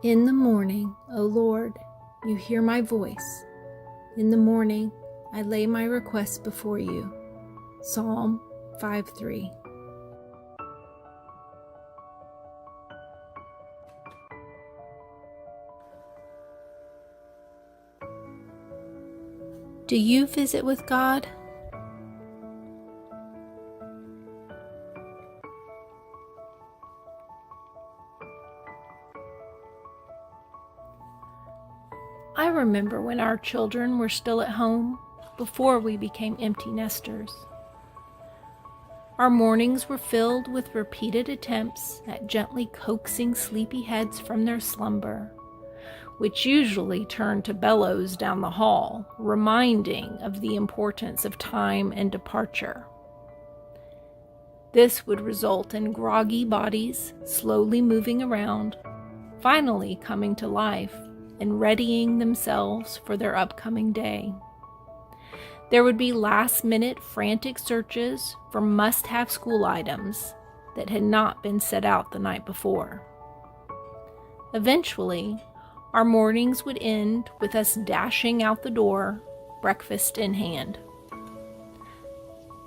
In the morning, O Lord, you hear my voice. In the morning, I lay my requests before you. Psalm 5:3. Do you visit with God? I remember when our children were still at home, before we became empty nesters. Our mornings were filled with repeated attempts at gently coaxing sleepy heads from their slumber, which usually turned to bellows down the hall, reminding of the importance of time and departure. This would result in groggy bodies slowly moving around, finally coming to life and readying themselves for their upcoming day. There would be last-minute frantic searches for must-have school items that had not been set out the night before. Eventually, our mornings would end with us dashing out the door, breakfast in hand,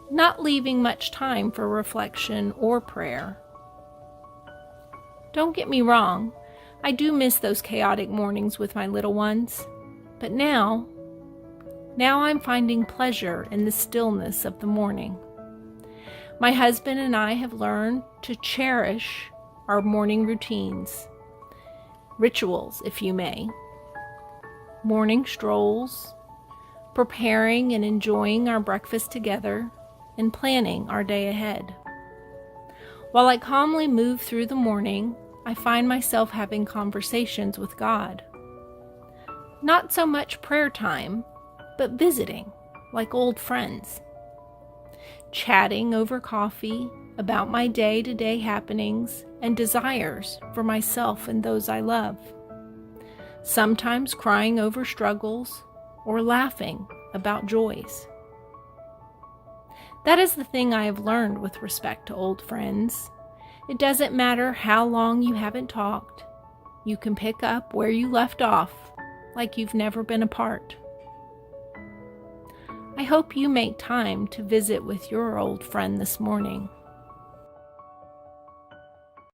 not leaving much time for reflection or prayer. Don't get me wrong, I do miss those chaotic mornings with my little ones, but now I'm finding pleasure in the stillness of the morning. My husband and I have learned to cherish our morning routines, rituals, if you may. Morning strolls, preparing and enjoying our breakfast together, and planning our day ahead. While I calmly move through the morning, I find myself having conversations with God. Not so much prayer time, but visiting, like old friends. Chatting over coffee about my day-to-day happenings and desires for myself and those I love. Sometimes crying over struggles or laughing about joys. That is the thing I have learned with respect to old friends. It doesn't matter how long you haven't talked. You can pick up where you left off, like you've never been apart. I hope you make time to visit with your old friend this morning.